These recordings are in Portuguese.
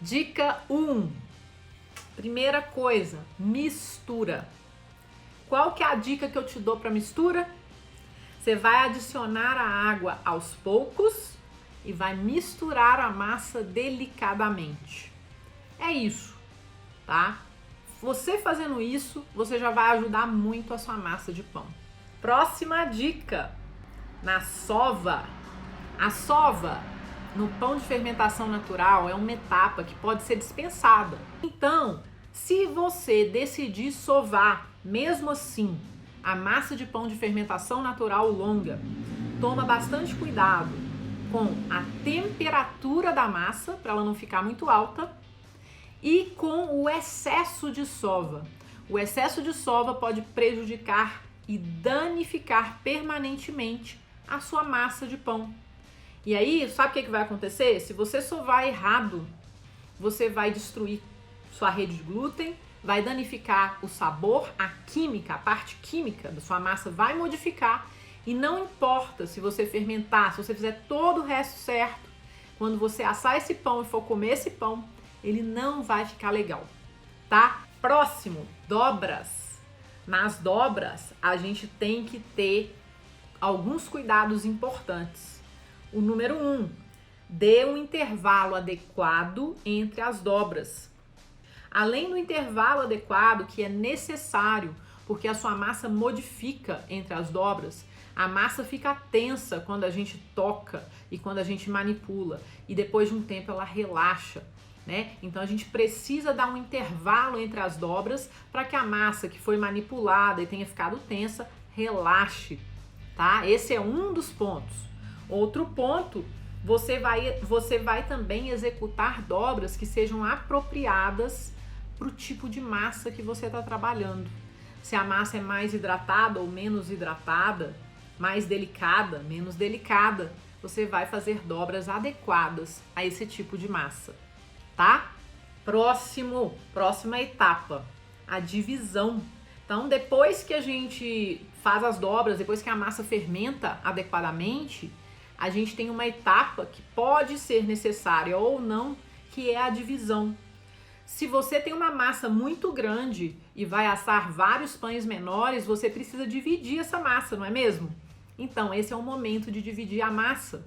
Dica 1. Primeira coisa, mistura. Qual que é a dica que eu te dou para mistura? Você vai adicionar a água aos poucos e vai misturar a massa delicadamente. É isso, tá? Você fazendo isso, você já vai ajudar muito a sua massa de pão. Próxima dica, na sova. A sova no pão de fermentação natural é uma etapa que pode ser dispensada. Então, se você decidir sovar, mesmo assim, a massa de pão de fermentação natural longa, toma bastante cuidado com a temperatura da massa, para ela não ficar muito alta, e com o excesso de sova. O excesso de sova pode prejudicar e danificar permanentemente a sua massa de pão. E aí, sabe o que vai acontecer? Se você sovar errado, você vai destruir sua rede de glúten, vai danificar o sabor, a química, a parte química da sua massa vai modificar. E não importa se você fermentar, se você fizer todo o resto certo, quando você assar esse pão e for comer esse pão, ele não vai ficar legal, tá? Próximo, dobras. Nas dobras, a gente tem que ter alguns cuidados importantes. O número 1, dê um intervalo adequado entre as dobras. Além do intervalo adequado que é necessário, porque a sua massa modifica entre as dobras, a massa fica tensa quando a gente toca e quando a gente manipula, e depois de um tempo ela relaxa, né? Então a gente precisa dar um intervalo entre as dobras para que a massa que foi manipulada e tenha ficado tensa relaxe, tá? Esse é um dos pontos. Outro ponto, você vai também executar dobras que sejam apropriadas para o tipo de massa que você está trabalhando. Se a massa é mais hidratada ou menos hidratada, mais delicada, menos delicada, você vai fazer dobras adequadas a esse tipo de massa, tá? Próxima etapa, a divisão. Então, depois que a gente faz as dobras, depois que a massa fermenta adequadamente, a gente tem uma etapa que pode ser necessária ou não, que é a divisão. Se você tem uma massa muito grande e vai assar vários pães menores, você precisa dividir essa massa, não é mesmo? Então, esse é o momento de dividir a massa.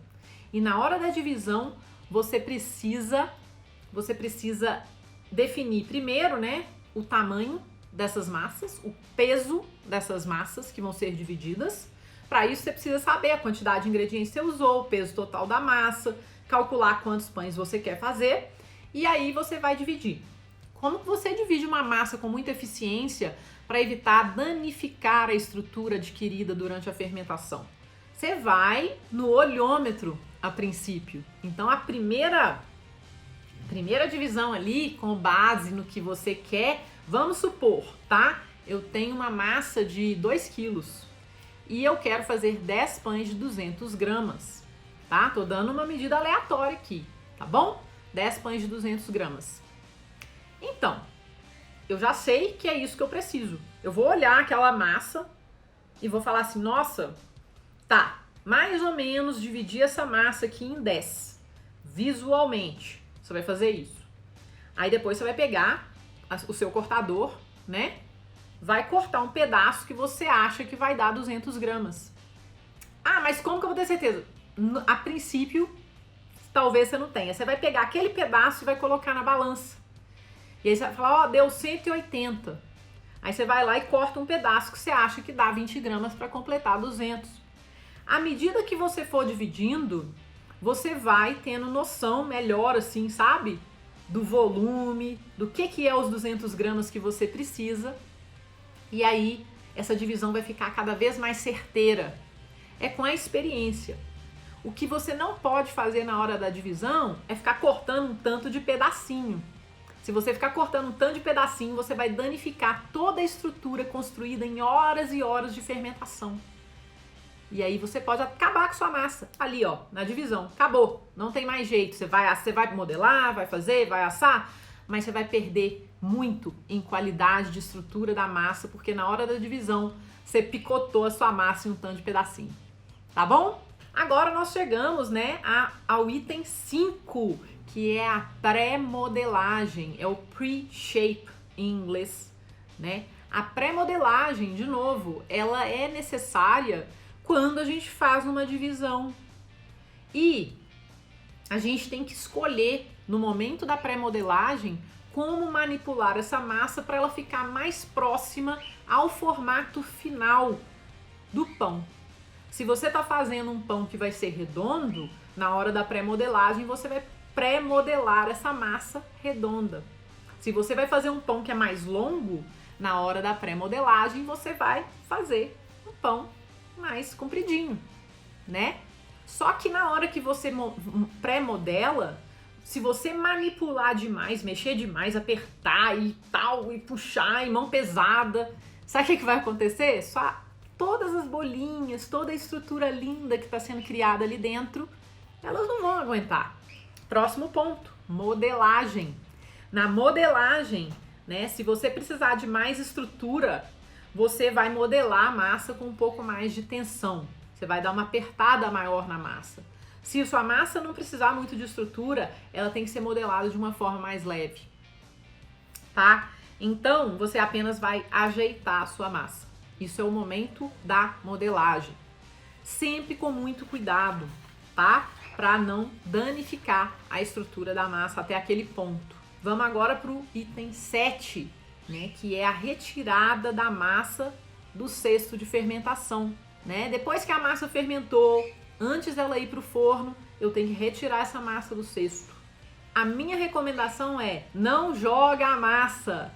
E na hora da divisão, você precisa definir primeiro, né, o tamanho dessas massas, o peso dessas massas que vão ser divididas. Para isso, você precisa saber a quantidade de ingredientes que você usou, o peso total da massa, calcular quantos pães você quer fazer e aí você vai dividir. Como que você divide uma massa com muita eficiência para evitar danificar a estrutura adquirida durante a fermentação? Você vai no olhômetro a princípio. Então, a primeira divisão ali, com base no que você quer, vamos supor, tá? Eu tenho uma massa de 2 quilos. E eu quero fazer 10 pães de 200 gramas, tá? Tô dando uma medida aleatória aqui, tá bom? 10 pães de 200 gramas. Então, eu já sei que é isso que eu preciso. Eu vou olhar aquela massa e vou falar assim, nossa, tá, mais ou menos dividir essa massa aqui em 10, visualmente. Você vai fazer isso. Aí depois você vai pegar o seu cortador, né? Vai cortar um pedaço que você acha que vai dar 200 gramas. Ah, mas como que eu vou ter certeza? A princípio, talvez você não tenha. Você vai pegar aquele pedaço e vai colocar na balança. E aí você vai falar, ó, deu 180. Aí você vai lá e corta um pedaço que você acha que dá 20 gramas para completar 200. À medida que você for dividindo, você vai tendo noção melhor, assim, sabe? Do volume, do que é os 200 gramas que você precisa. E aí, essa divisão vai ficar cada vez mais certeira. É com a experiência. O que você não pode fazer na hora da divisão é ficar cortando um tanto de pedacinho. Se você ficar cortando um tanto de pedacinho, você vai danificar toda a estrutura construída em horas e horas de fermentação. E aí você pode acabar com sua massa ali, ó, na divisão. Acabou, não tem mais jeito. Você vai modelar, vai fazer, vai assar, mas você vai perder muito em qualidade de estrutura da massa, porque na hora da divisão você picotou a sua massa em um tanto de pedacinho. Tá bom? Agora nós chegamos, né, ao item 5, que é a pré-modelagem, é o pre-shape em inglês, né? A pré-modelagem, de novo, ela é necessária quando a gente faz uma divisão. E a gente tem que escolher, no momento da pré-modelagem, como manipular essa massa para ela ficar mais próxima ao formato final do pão. Se você está fazendo um pão que vai ser redondo, na hora da pré-modelagem você vai pré-modelar essa massa redonda. Se você vai fazer um pão que é mais longo, na hora da pré-modelagem você vai fazer um pão mais compridinho, né? Só que na hora que você pré-modela, se você manipular demais, mexer demais, apertar e tal, e puxar, e mão pesada, sabe o que vai acontecer? Só todas as bolinhas, toda a estrutura linda que está sendo criada ali dentro, elas não vão aguentar. Próximo ponto, modelagem. Na modelagem, né, se você precisar de mais estrutura, você vai modelar a massa com um pouco mais de tensão. Você vai dar uma apertada maior na massa. Se sua massa não precisar muito de estrutura, ela tem que ser modelada de uma forma mais leve, tá? Então, você apenas vai ajeitar a sua massa. Isso é o momento da modelagem. Sempre com muito cuidado, tá? Para não danificar a estrutura da massa até aquele ponto. Vamos agora para o item 7, né? Que é a retirada da massa do cesto de fermentação, né? Depois que a massa fermentou, antes dela ir para o forno, eu tenho que retirar essa massa do cesto. A minha recomendação é: não joga a massa.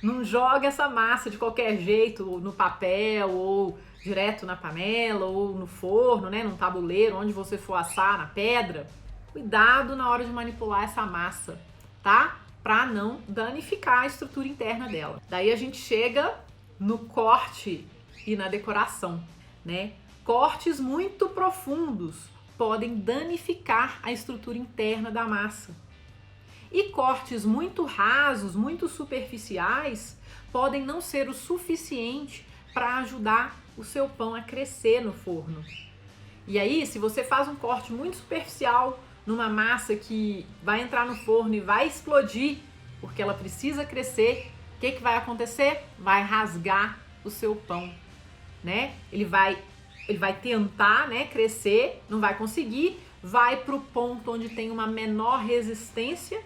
Não joga essa massa de qualquer jeito no papel ou direto na panela ou no forno, né, num tabuleiro, onde você for assar, na pedra. Cuidado na hora de manipular essa massa, tá? Para não danificar a estrutura interna dela. Daí a gente chega no corte e na decoração, né? Cortes muito profundos podem danificar a estrutura interna da massa. E cortes muito rasos, muito superficiais, podem não ser o suficiente para ajudar o seu pão a crescer no forno. E aí, se você faz um corte muito superficial numa massa que vai entrar no forno e vai explodir, porque ela precisa crescer, o que vai acontecer? Vai rasgar o seu pão, né? Ele vai tentar, né, crescer, não vai conseguir, vai para o ponto onde tem uma menor resistência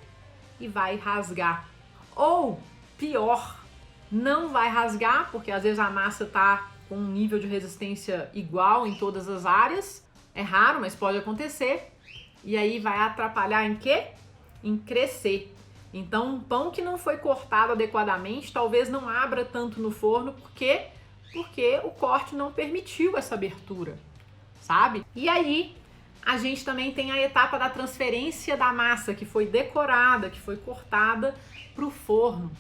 e vai rasgar. Ou, pior, não vai rasgar, porque às vezes a massa está com um nível de resistência igual em todas as áreas. É raro, mas pode acontecer. E aí vai atrapalhar em quê? Em crescer. Então, um pão que não foi cortado adequadamente, talvez não abra tanto no forno, porque o corte não permitiu essa abertura, sabe? E aí, a gente também tem a etapa da transferência da massa, que foi decorada, que foi cortada para o forno,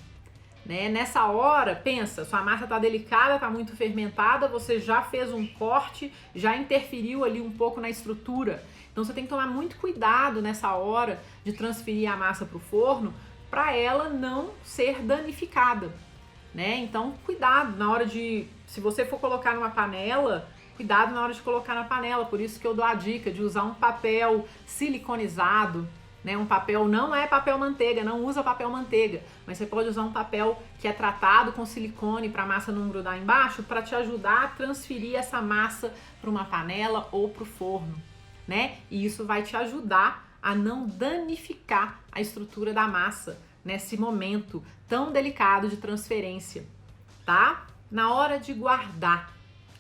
né? Nessa hora, pensa, sua massa está delicada, está muito fermentada, você já fez um corte, já interferiu ali um pouco na estrutura. Então, você tem que tomar muito cuidado nessa hora de transferir a massa para o forno, para ela não ser danificada, né? Então, cuidado na hora de, se você for colocar numa panela, cuidado na hora de colocar na panela. Por isso que eu dou a dica de usar um papel siliconizado, né? Um papel, não é papel manteiga, não usa papel manteiga, mas você pode usar um papel que é tratado com silicone para a massa não grudar embaixo, para te ajudar a transferir essa massa para uma panela ou para o forno, né? E isso vai te ajudar a não danificar a estrutura da massa nesse momento tão delicado de transferência, tá? Na hora de guardar,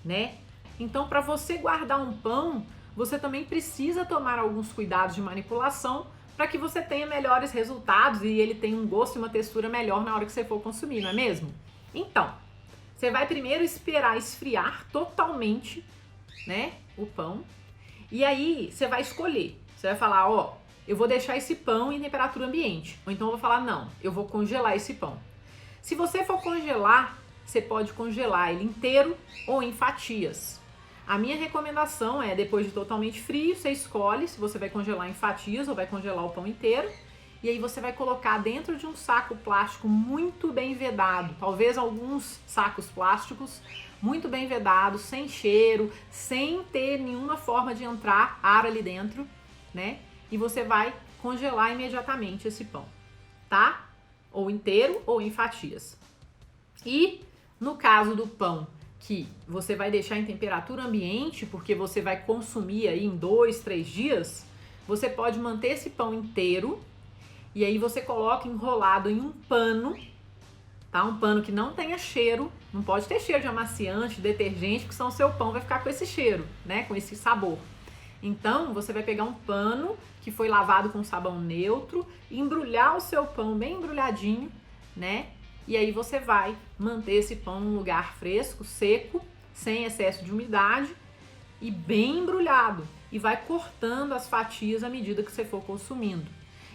né? Então, para você guardar um pão, você também precisa tomar alguns cuidados de manipulação para que você tenha melhores resultados e ele tenha um gosto e uma textura melhor na hora que você for consumir, não é mesmo? Então, você vai primeiro esperar esfriar totalmente, né, o pão, e aí você vai escolher. Você vai falar, ó, eu vou deixar esse pão em temperatura ambiente. Ou então eu vou falar, não, eu vou congelar esse pão. Se você for congelar, você pode congelar ele inteiro ou em fatias. A minha recomendação é, depois de totalmente frio, você escolhe se você vai congelar em fatias ou vai congelar o pão inteiro. E aí você vai colocar dentro de um saco plástico muito bem vedado. Talvez alguns sacos plásticos muito bem vedados, sem cheiro, sem ter nenhuma forma de entrar ar ali dentro, né? E você vai congelar imediatamente esse pão, tá? Ou inteiro ou em fatias. E no caso do pão que você vai deixar em temperatura ambiente, porque você vai consumir aí em 2, 3 dias, você pode manter esse pão inteiro e aí você coloca enrolado em um pano, tá? Um pano que não tenha cheiro, não pode ter cheiro de amaciante, detergente, porque senão o seu pão vai ficar com esse cheiro, né? Com esse sabor. Então, você vai pegar um pano que foi lavado com sabão neutro, embrulhar o seu pão bem embrulhadinho, né? E aí você vai manter esse pão num lugar fresco, seco, sem excesso de umidade e bem embrulhado. E vai cortando as fatias à medida que você for consumindo.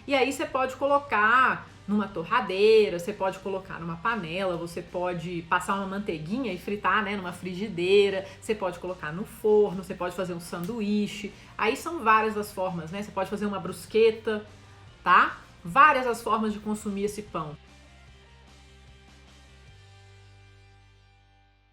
E aí você pode colocar numa torradeira, você pode colocar numa panela, você pode passar uma manteiguinha e fritar, né, numa frigideira, você pode colocar no forno, você pode fazer um sanduíche. Aí são várias as formas, né? Você pode fazer uma brusqueta, tá? Várias as formas de consumir esse pão.